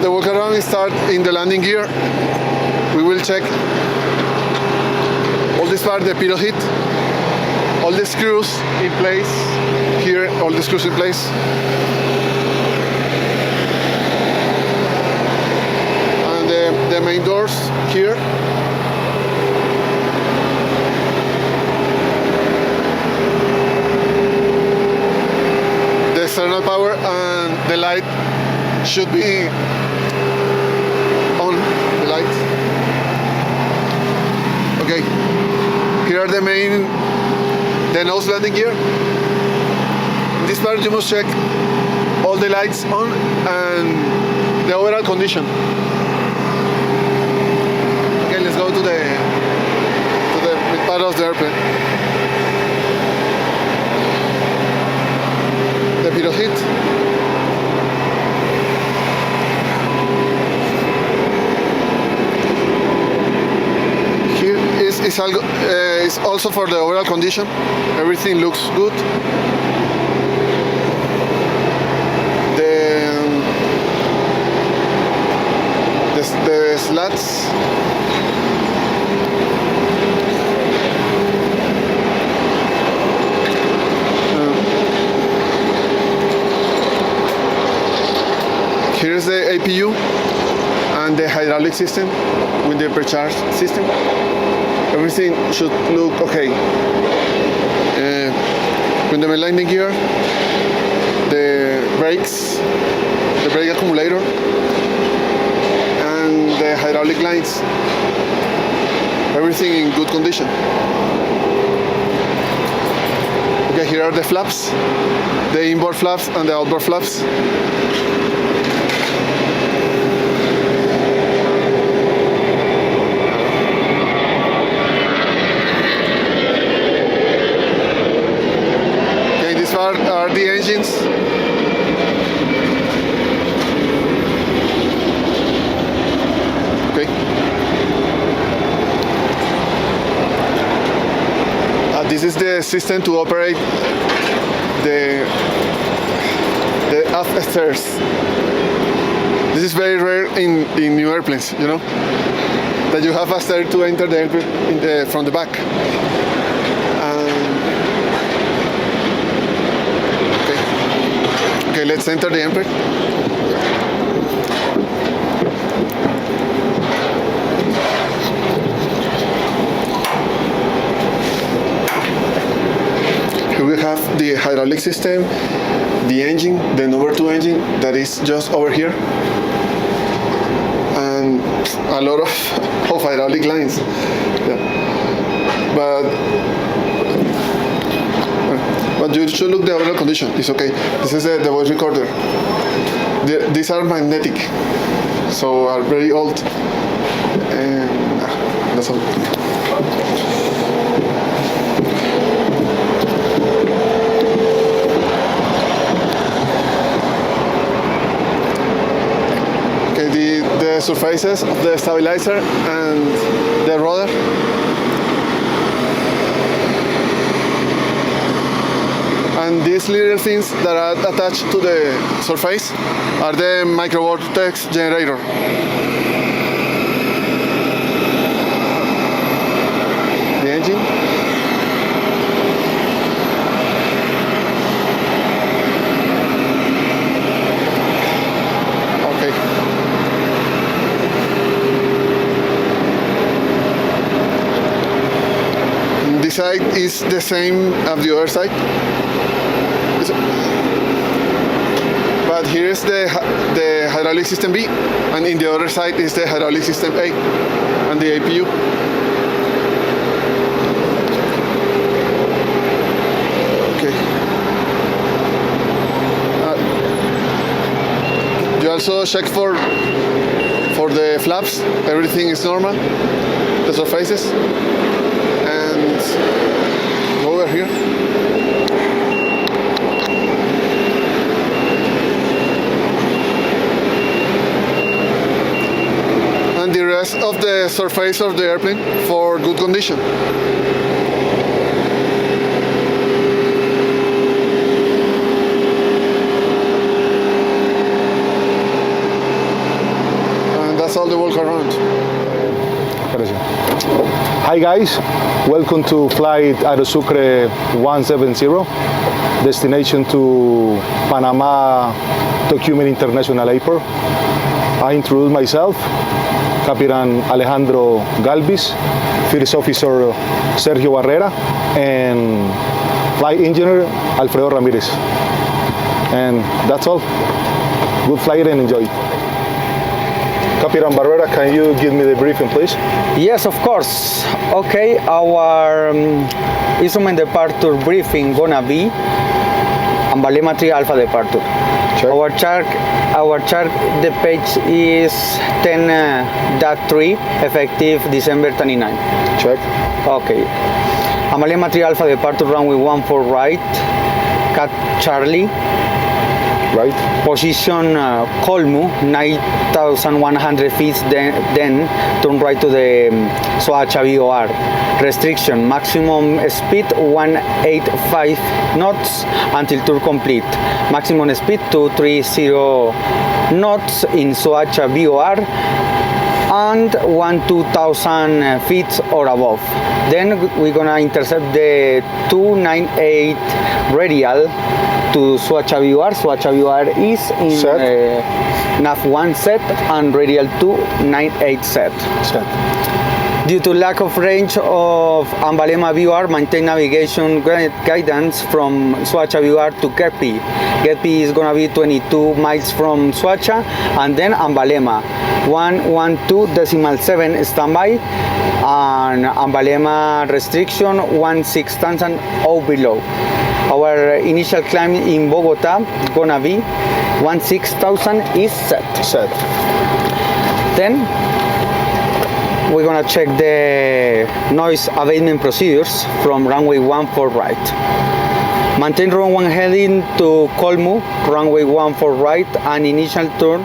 the walkaround starts in the landing gear. We will check all this part, the pilot heat, all the screws in place. Here, all the screws in place. And the main doors here. The external power and the light should be on, the light. Okay, here are the nose landing gear. In this part you must check all the lights on and the overall condition. Okay, let's go to the mid part of the airplane. The pilot heat. Is also for the overall condition. Everything looks good. The slats. Here's the APU and the hydraulic system with the precharge system. Everything should look okay. With the main landing gear, the brakes, the brake accumulator, and the hydraulic lines. Everything in good condition. Okay, here are the flaps, the inboard flaps and the outboard flaps. Are the engines. Okay. This is the system to operate the aft stairs. This is very rare in new airplanes, you know, that you have a stair to enter the airplane from the back. Okay, let's enter the airplane. Here we have the hydraulic system, the engine, the number 2 engine that is just over here, and a lot of hydraulic lines. Yeah. But you should look the overall condition. It's okay. This is the voice recorder. These are magnetic, so are very old. And that's all. Okay, the surfaces of the stabilizer and the rudder. And these little things that are attached to the surface are the microvortex generator. The engine. Okay. This side is the same as the other side. But here is the hydraulic system B, and in the other side is the hydraulic system A and the APU. Okay. You also check for the flaps. Everything is normal. The surfaces. And go over here. And the rest of the surface of the airplane for good condition. That's all the walkaround. Hi guys, welcome to flight AeroSucre 170, destination to Panama Tocumen International Airport. I introduce myself, Captain Alejandro Galvis, First Officer Sergio Barrera, and Flight Engineer Alfredo Ramirez. And that's all. Good flight and enjoy. Captain Barrera, can you give me the briefing, please? Yes, of course. Okay, our instrument departure briefing gonna be Emblema 3 Alpha departure. Check. Our chart, the page is 10.3, effective December 29. Check. Okay. Emblema 3 Alpha departure, runway 14 right, Cat Charlie. Right. Position Colmo, 9,100 feet, then turn right to the Soacha VOR. Restriction, maximum speed 185 knots until tour complete. Maximum speed 230 knots in Soacha VOR and 2,000 feet or above. Then we're gonna intercept the 298 radial to Soacha VOR. Soacha VOR is in nav 1 set and radial 298 set. Due to lack of range of Emblema VOR, maintain navigation guidance from Soacha VOR to Kepi. Kepi is going to be 22 miles from Soacha, and then Emblema 112.7 standby, and Emblema restriction 16,000 or below. Our initial climb in Bogota is going to be 16,000 is set. Then we're gonna check the noise abatement procedures from runway 14 right. Maintain runway heading to Colmo, runway 14 right, and initial turn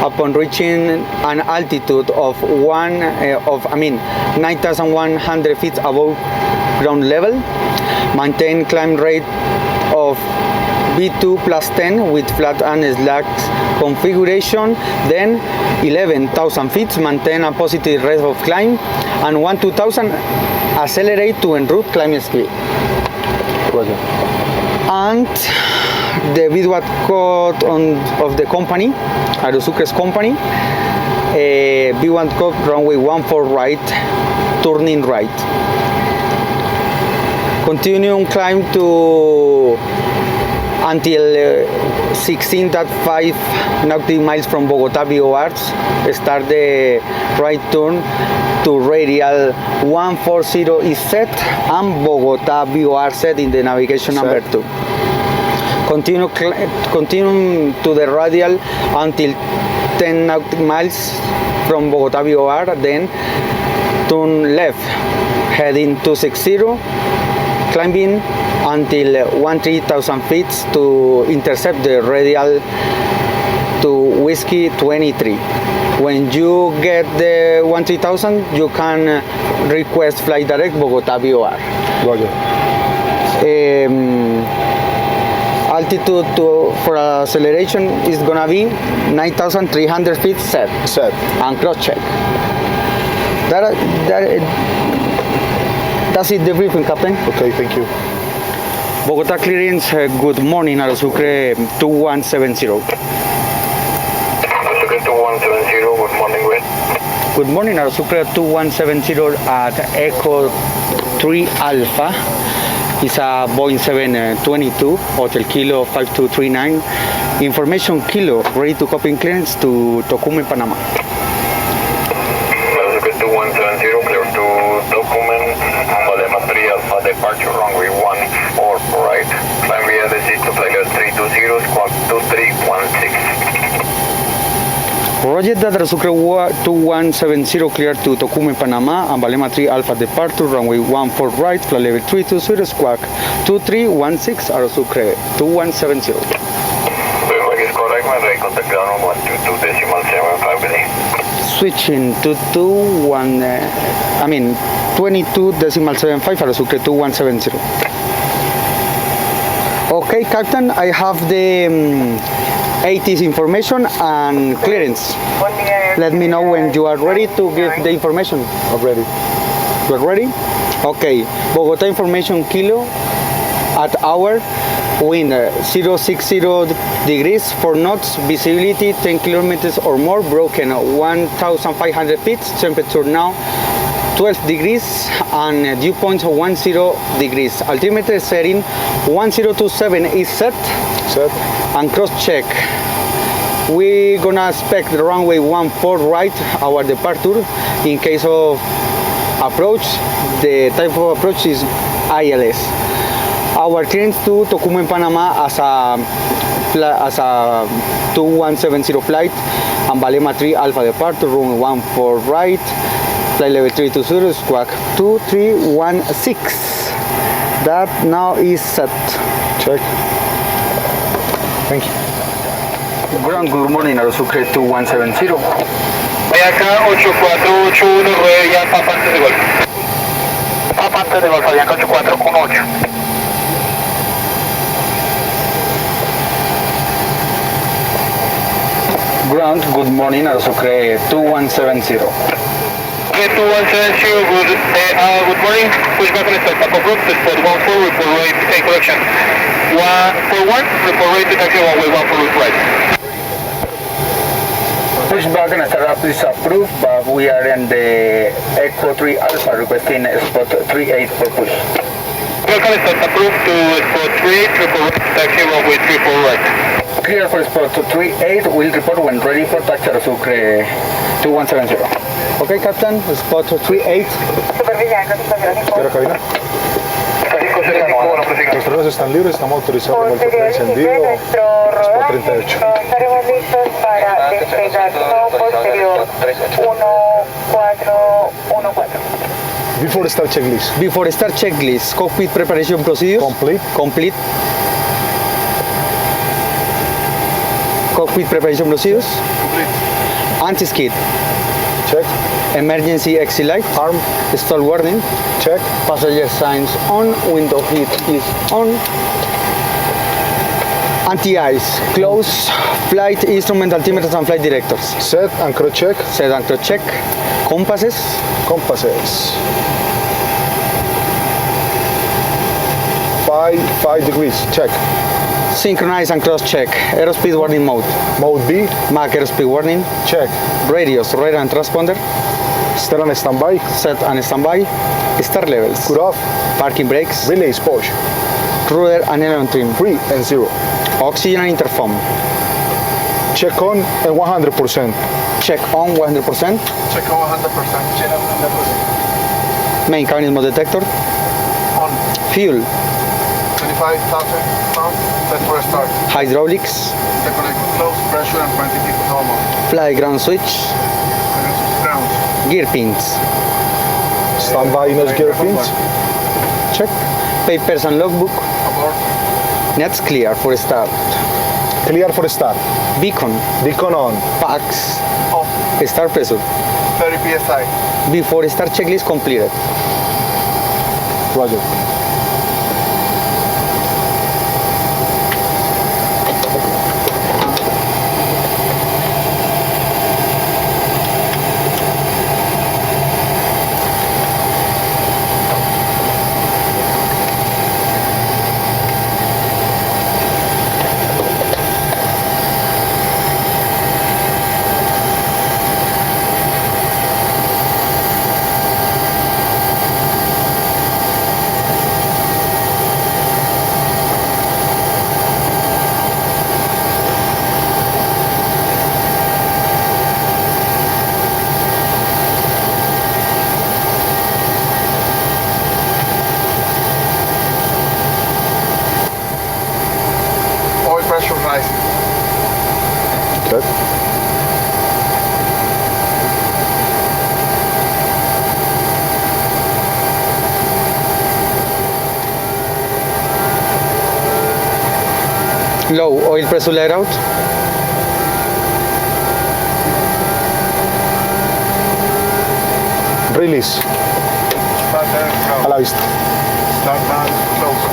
upon reaching an altitude of 9,100 feet above ground level. Maintain climb rate of B2 plus 10 with flat and slack configuration, then 11,000 feet, maintain a positive rate of climb, and 2,000 accelerate to en route climb speed. And the visual code of the company, AeroSucre's company, V1 code runway 14 right, turning right. Continue climb to until 16.5 nautical miles from Bogota VOR. Start the right turn to radial 140 is set and Bogota VOR set in the navigation number 2. Continue to the radial until 10 nautical miles from Bogota VOR, then turn left heading 260, climbing until 13,000 feet to intercept the radial to Whiskey 23. When you get the 13,000, you can request flight direct Bogota VOR. Altitude for acceleration is gonna be 9,300 feet set. And cross check. That's it, the briefing, Captain. Okay, thank you. Bogota clearance, good morning, AeroSucre 2170. AeroSucre 2170, good morning, Wes. Good morning, AeroSucre 2170 at Echo 3 Alpha. It's a Boeing 722, Hotel Kilo 5239. Information Kilo, ready to copy clearance to Tocumen, Panama. AeroSucre 2170, clear to Tocumen, Emblema 3 Alpha departure, runway 14 right. Climb via the seat to flight 320, squawk 2316. Roger that, AeroSucre 2170 clear to Tocumen, Panama, Emblema 3 Alpha departure, runway 14 right, flight level 320, squawk 2316, AeroSucre 2170. Waymark is correct, my right contact ground 122.75 with Switching to 22.75, AeroSucre 2170. Okay, Captain, I have the 80s information and clearance. Buen día, Let me know when you are ready to give the information. Already. You are ready? Okay. Bogota information Kilo at hour. Wind 060 degrees, 4 knots, visibility 10 kilometers or more, broken 1,500 feet, temperature now 12 degrees and dew point 10 degrees. Altimeter setting 1027 is set. Set. And cross check. We're gonna expect the runway 14 right, our departure. In case of approach, the type of approach is ILS. Our clearance to Tocumen, Panama as a 2170 flight, and Balema 3 Alpha departure, runway 14 right, flight level 320, squawk 2316. That now is set. Check. Thank you. Ground, good morning, AeroSucre 2170. Voy acá 8481, ya Papa antes de golpe. Papa antes de golpe, Bianca 8418. Ground, good morning, AeroSucre 2170. Okay, 2170, good morning. Pushback on start, Takeoff group, spot 14, report ready to take correction. 141, report ready to taxi runway 14 right. Pushback and startup is approved, but we are in the Echo 3 Alpha requesting spot 38 for push. Local start approved to spot 38, report ready to taxi runway 34 right. Clear for spot 38, we'll report when ready for taxi AeroSucre 2170. Okay, Captain, spot 38. ¿Quiero cabina? Los frenos están libres, estamos autorizados con el motor encendido. Spot 38. Estaremos listos para despegar no posterior 1414. Before start checklist. Before start checklist, cockpit preparation procedures. Complete. Complete. Cockpit preparation procedures. Complete. Anti-skid. Check. Emergency exit light. Arm. Stall warning. Check. Passenger signs on. Window heat is on. Anti-ice. Close. Flight instrument altimeters and flight directors. Set and cross check. Set and cross check. Compasses. Compasses. 5 degrees. Check. Synchronize and cross check. Aerospeed warning mode. Mode B. Mach airspeed warning. Check. Radios, radar and transponder. Start and standby. Set and standby. Star levels. Good off. Parking brakes. Relays push. Rudder and aileron trim. 3 and 0. Oxygen and intercom. Check on and 100%. Check on 100%. Check on 100%. Main mechanism detector. On. Fuel. 25,000 pounds. Set for a start. Hydraulics. Deconnect close pressure and 20 feet normal. Fly ground switch. Ground. Gear pins. Standby nose gear pins. Check. Papers and logbook. Abort. Nets clear for start. Clear for start. Beacon. Beacon on. Packs. Off. Star pressure. 30 psi. Before start checklist completed. Roger. Oil pressure rising. Check. Low oil pressure let out. Release. Start and A ground. la vista. Start and close.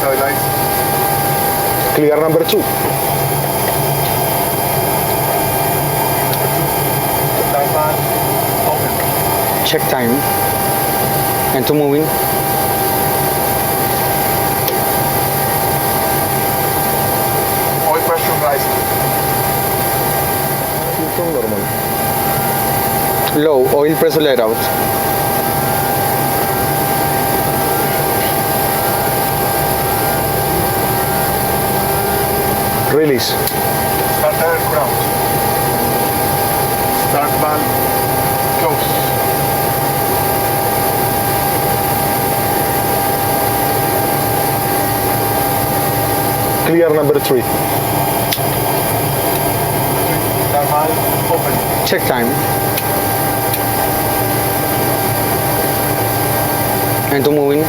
Stabilize. Clear number 2. Check time. And to moving. Oil pressure rising. Normal. Low, oil pressure let out. Release. Start aircraft. Start valve closed. Clear number 3. Start valve open. Check time. And to moving.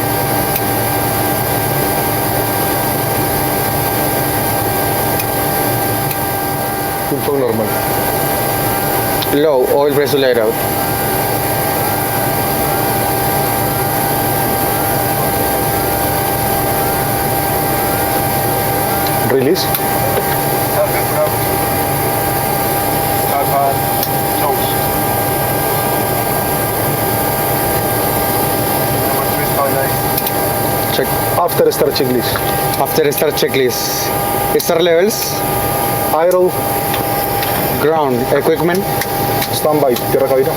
Full normal. Low, oil pressure let out. Release. Start aircraft. Start valve closed. Number 3 stabilize. Check. After start checklist. After start checklist. Start levels. Aero. Ground. Equipment. Standby. Tierra cabina.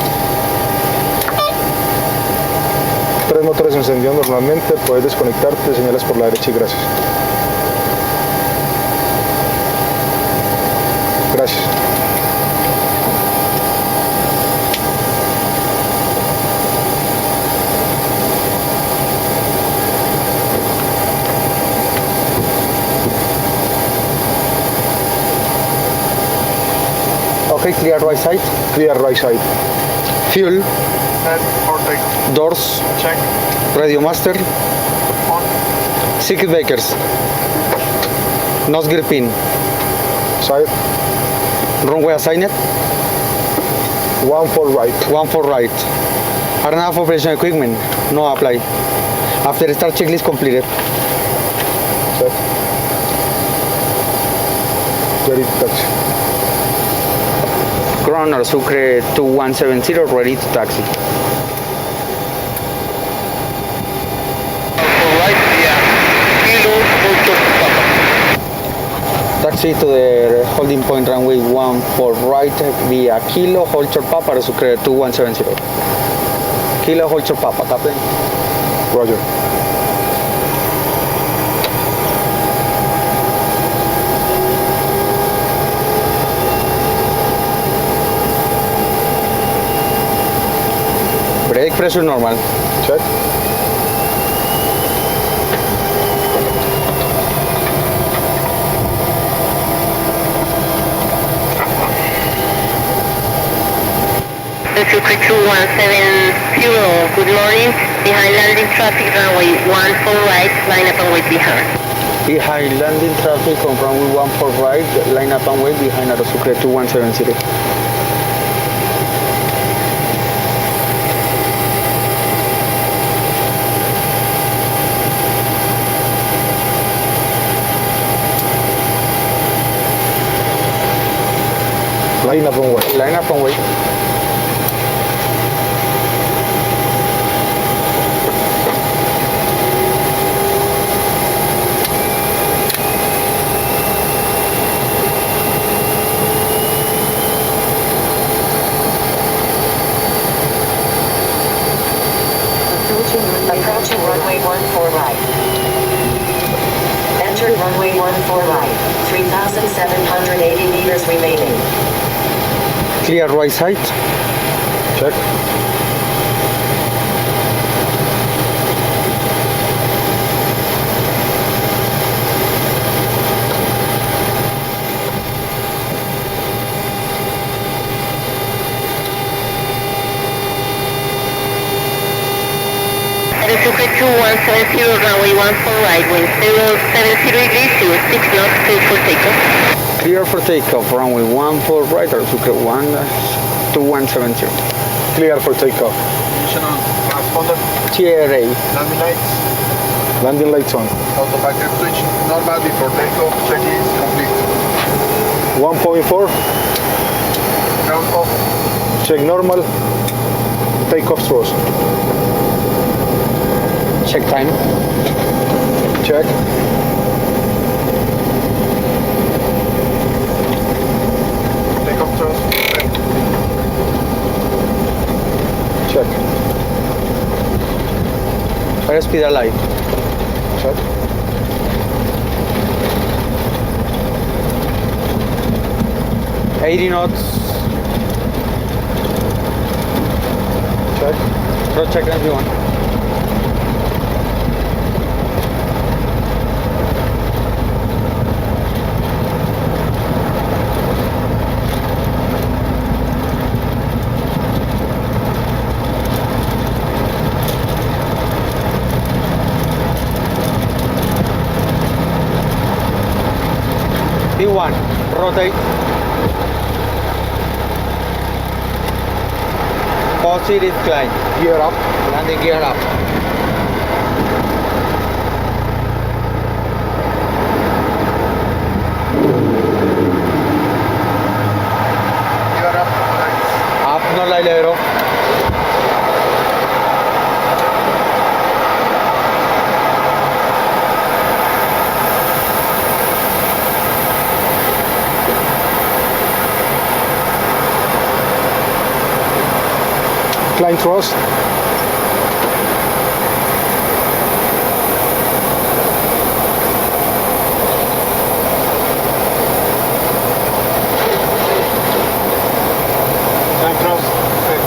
3 motores encendidos normalmente. Puedes desconectarte. Señales por la derecha y gracias. Gracias. Okay, clear right side. Clear right side. Fuel. Set for takeoff. Doors. Check. Radio master. On. Circuit breakers. Nose gear pin. Side. Runway assigned. 1 for right. 1 for right. Harness operation equipment. No apply. After start checklist completed. Set. Ready to taxi. Ground AeroSucre 2170 ready to taxi. Right, yeah. Kilo, Hotel Papa. Taxi to the holding point runway 14 right via Kilo, Holter Papa, AeroSucre 2170. Kilo, Holter Papa, Captain. Roger. Brake pressure normal. Check. AeroSucre 2170, good morning. Behind landing traffic, runway 14 right, line up and wait behind. Behind landing traffic on runway 14 right, line up and wait behind AeroSucre 2170. Line up and wait. Line up and wait. Approaching runway 14 right. Enter runway 14 right. 3,780 meters remaining. Clear right side. Check. AeroSucre 2170, runway 14 right, wind 070 degrees, 06 knots, clear for takeoff. Clear for takeoff. Runway 14 right, AeroSucre 2170. Clear for takeoff. Ignition on. Transponder. TRA. Landing lights. 1 Landing lights. 2 1. Landing lights. Landing lights on. Autopilot switch normal before takeoff. Checklist complete. 1.4. Ground off. Check normal. Takeoff thrust. Check time. Check. Takeoff thrust. Check. Airspeed alive. Check. $80 knots. Check. Cross check everyone. P1, rotate. Positive climb. Gear up. Landing gear up. Gear up. Nice. Up no l'aereo. Climb thrust. Climb thrust. Set.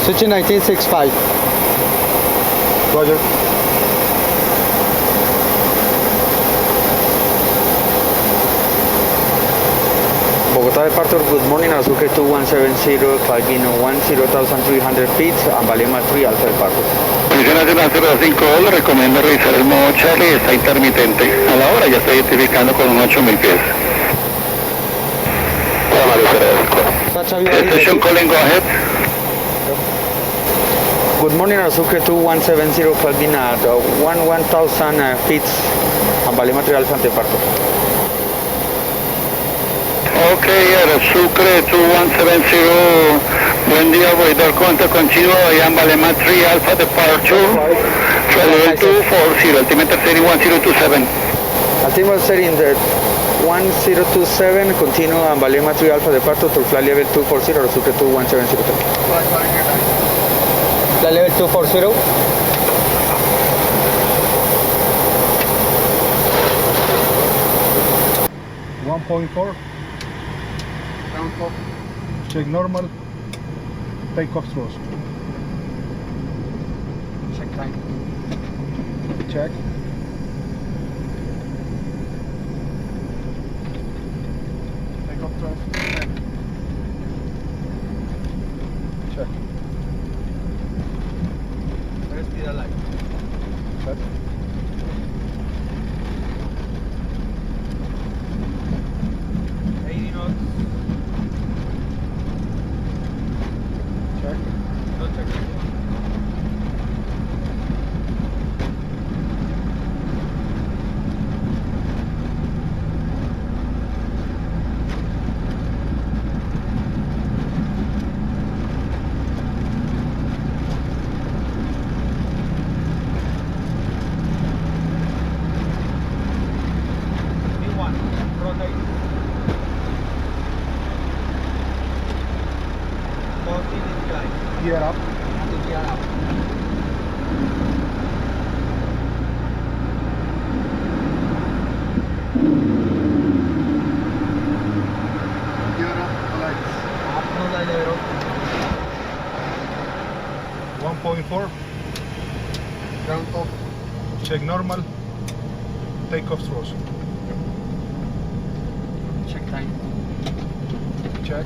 Switching 1965. Roger. Bogota departure, good morning, AeroSucre 2170, climbing 10,300 feet, and Balema 3 Alpha departure. Misión Nacional 05, le recomiendo revisar el modo Charlie, está intermitente. A la hora ya estoy identificando con un 8000 pies. Station calling, go ahead. Good morning, AeroSucre 2170, climbing at 1,000 feet, and Balema 3 Alpha departure. Ok, AeroSucre 2170, buen día, voidor cuenta contigo, en Balema 3 Alpha departure, level 240, altimeter setting 1027. Altimeter setting the 1027, continue and Balema 3 Alpha departure to flight level 240, AeroSucre 2170. Flight level 240. Ground off. Check normal. Takeoff thrust. Check time. Check. Takeoff thrust. Set. Check. Airspeed alive. Set. Check. Gear up. Gear up. Lights. 1.4. Ground off. Check normal. Takeoff thrust. Check time. Check.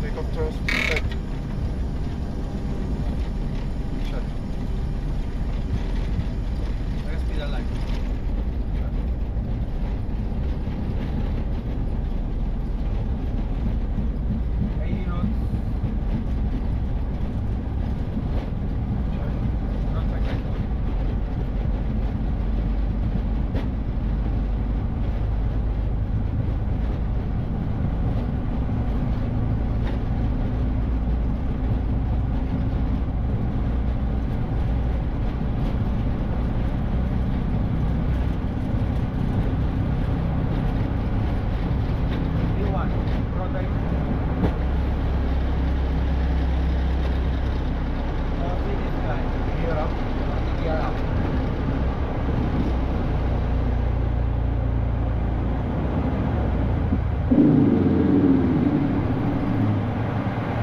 Takeoff thrust. Set. Check. Speed align.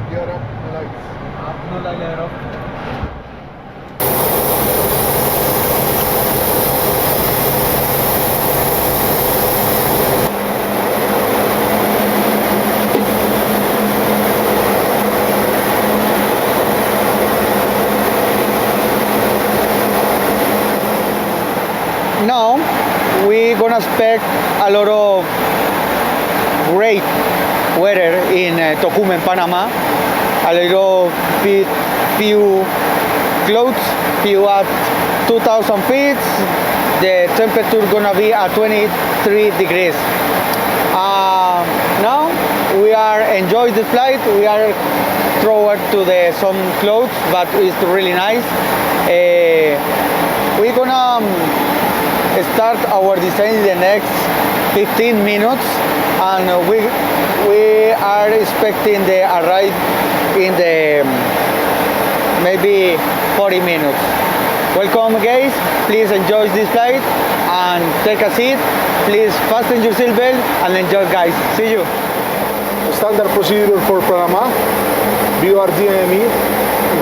Gear up, lights. No light aero. Now we're gonna expect a lot of great weather in Tocumen, Panama. A little bit few clouds, few at 2,000 feet. The temperature gonna be at 23 degrees. Now we are enjoying the flight. We are throwing to the some clouds, but it's really nice. We're gonna start our descent in the next 15 minutes, and we are expecting the arrive in the maybe 40 minutes. Welcome guys, please enjoy this flight and take a seat. Please fasten your seatbelt and enjoy guys. See you. Standard procedure for Panama. BOR DME,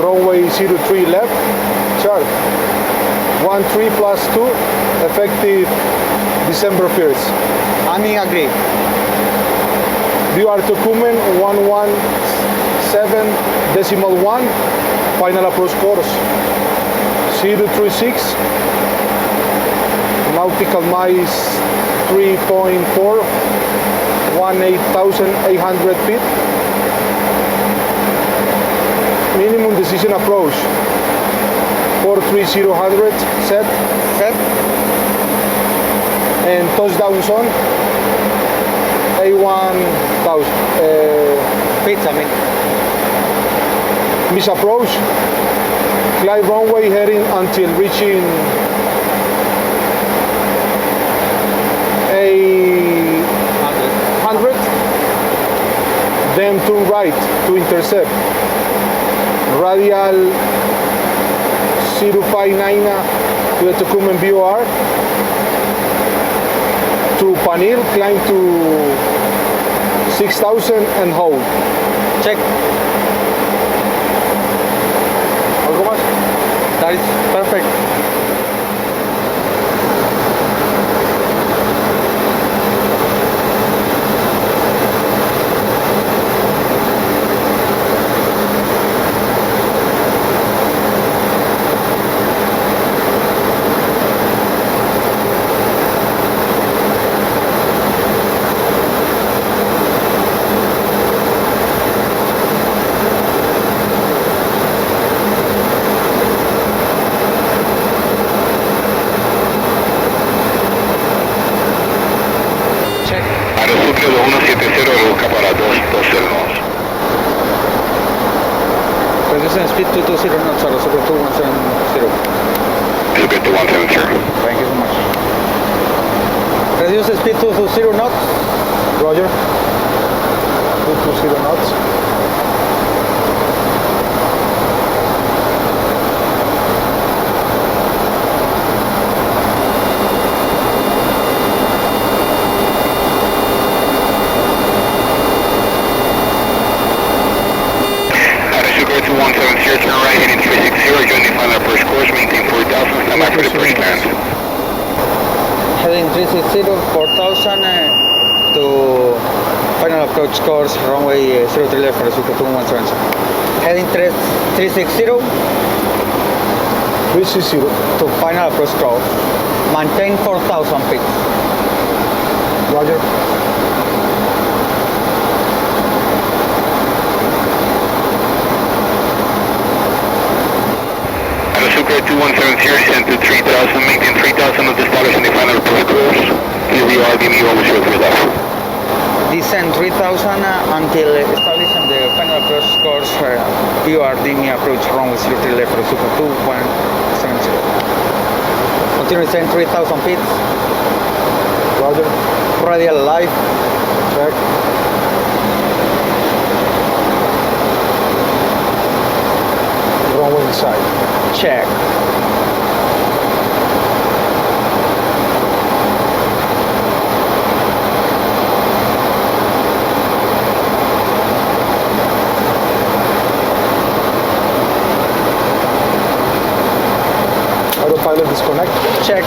runway 03 left, chart 13 plus 2, effective December 1st. I mean agree. BOR Tocumen 117.1, final approach course 036, nautical miles 3.4, 18,800 feet. Minimum decision approach 43000, set, and touchdown zone A1000. Pizza, man. Misapproach, glide runway heading until reaching A100, then turn right to intercept. Radial 059 to the Tocumen BOR. To Panil, climb to 6,000 and hold. Check. ¿Algo más? That is perfect. AeroSucre 2170 busca para 220 knots. Reducing speed to 20 knots, AeroSucre 2170. Sucre 2170. Thank you so much. Reduce the speed to 0 knots. Roger. 220 knots. AeroSucre 2170, turn right heading 360, joining Heading 360, 4000 to final approach course, runway 03 left for AeroSucre 2170. Heading 360 360. to final approach course. Maintain 4000 feet. Roger. AeroSucre 2170, sent to 3000, maintain 3000 of the establishing the final approach course. Here we are, DME 103 left. Descend 3000 until establishing the final approach course. You are DME approach runway 03 left for AeroSucre 2170. Continue descend 3000 feet. Roger. Radial light. Check. Runway inside. Check. Autopilot disconnect. Check.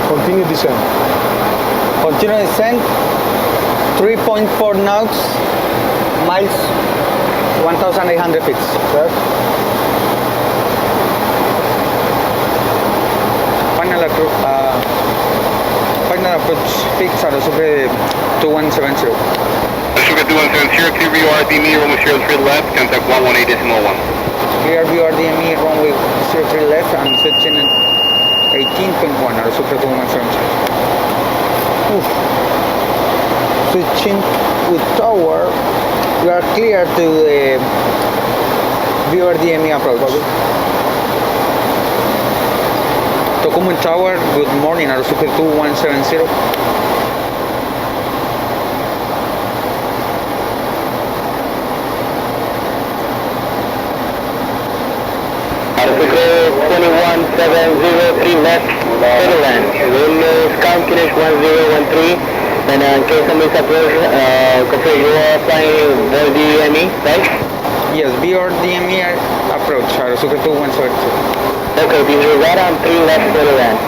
Continue descent. Continue descent. 3.4 knots. Miles. 1,800 feet. Check. Final approach fix at AeroSucre 2170. AeroSucre 2170, clear VOR DME, runway 03 left, contact 118.1. Clear VOR DME runway 03 left and switching 18.1 AeroSucre 2170. Switching with tower, we are clear to the VOR DME approach. Tokumun Tower, good morning, AeroSucre 2170. AeroSucre 2170, left, Federland. Windows count finish 1013. And in case somebody's approach, confirm you are flying the DME, right? Yes, VOR DME approach, AeroSucre 2170. Okay, disregard on 3 left, Federland.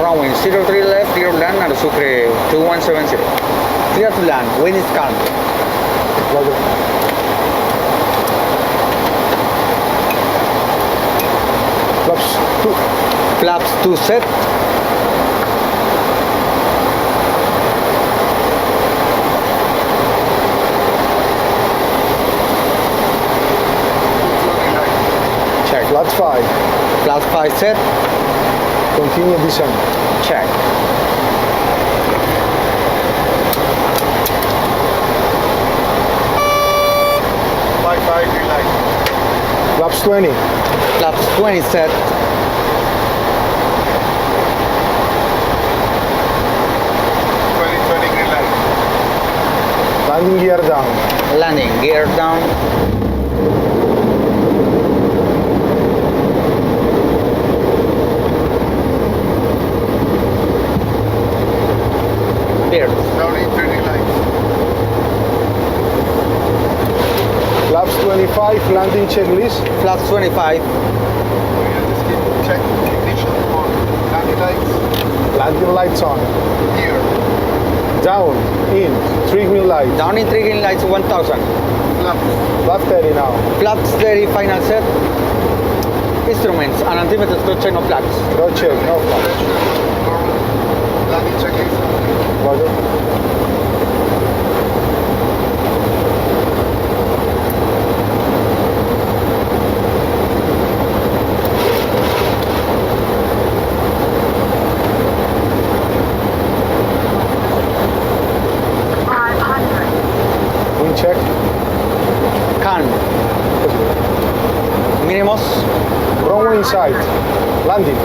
Runway 03 left, clear land, AeroSucre 2170. Clear to land, wind is calm. Roger. Flaps 2 set. Check. Flaps 5. Flaps 5 set. Continue descent. Check. Green light. Flaps 20. Flaps 20 set. 20 green light. Landing gear down. Landing gear down. Clear. Down 30 lights. Flaps 25. Landing checklist. Flaps 25. Just keep check ignition on. Landing lights. Landing lights on. Here. Down. In. 3 green lights. Down in 3 green lights 1000. Flaps. Flap 30 now. Flaps 30 final set. Instruments and altimeter to check no flaps. No check. No flap. Normal. Landing checklist. Roger. Wind check. Can. Minimos. Runway inside. Landing.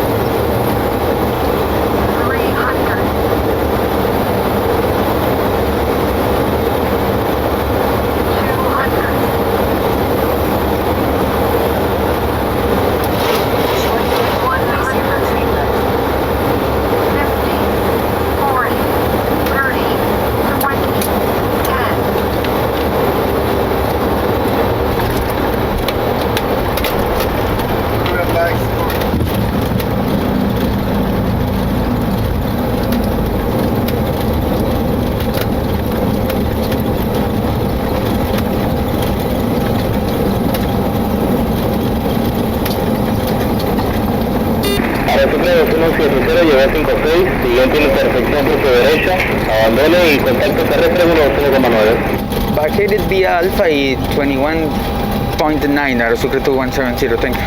llegó a 56, siguiente intersección por su derecha, abandone y contacto terrestre 121,9. Vacated via Alpha y 21.9, AeroSucre 2170, thank you.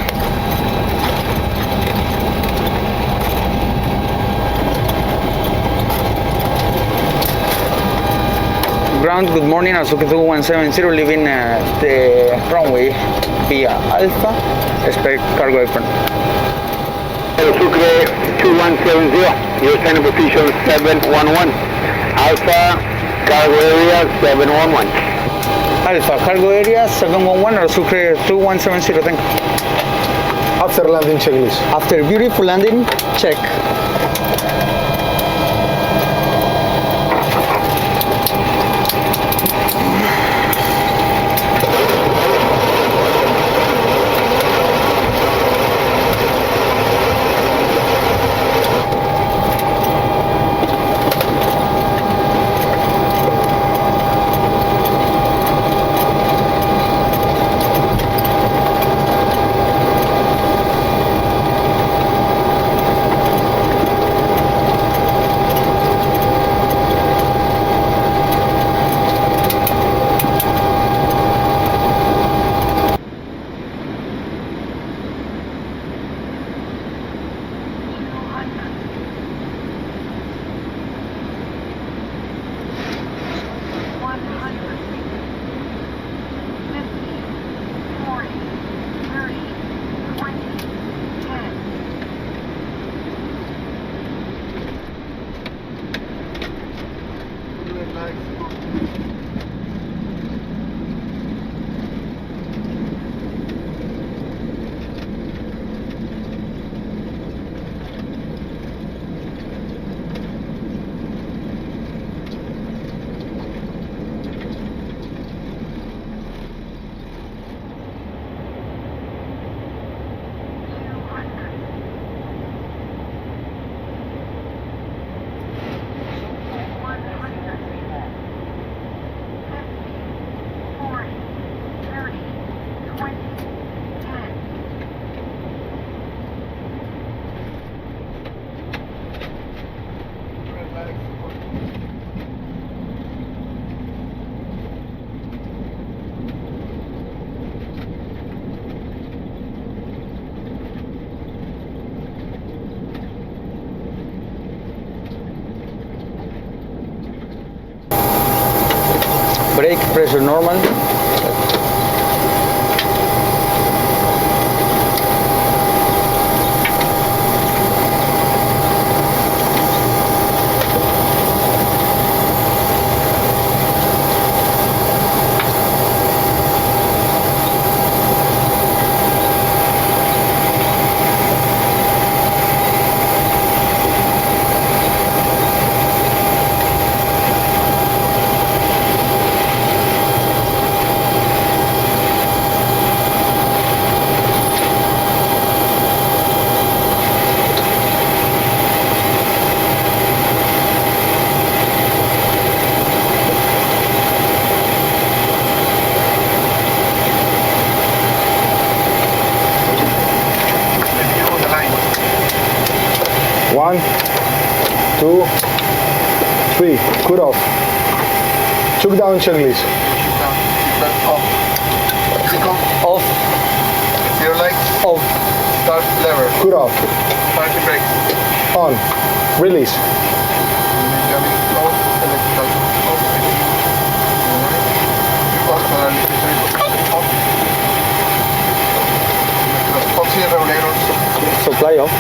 Ground, good morning, AeroSucre 2170, leaving the runway via Alpha, expect cargo apron. AeroSucre 2170, your standing position 711, Alpha, cargo area 711. Alpha, cargo area 711, AeroSucre 2170, thank you. After landing checklist. After beautiful landing, check. Brake pressure normal. One, two, three. Cut off. Took down checklist. Off. Takeoff. Off, Zero lights. off, Start lever. Cut off. Parking brakes. On. Release. Jamming off. Electrical off. Off. Oxygen regulators. supply off.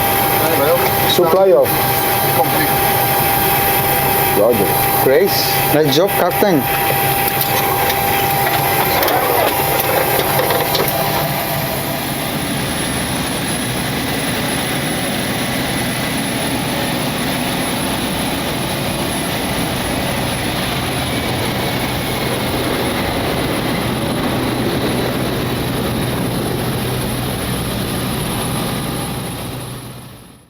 Supply off. Complete. Roger. Grace, nice job, Captain.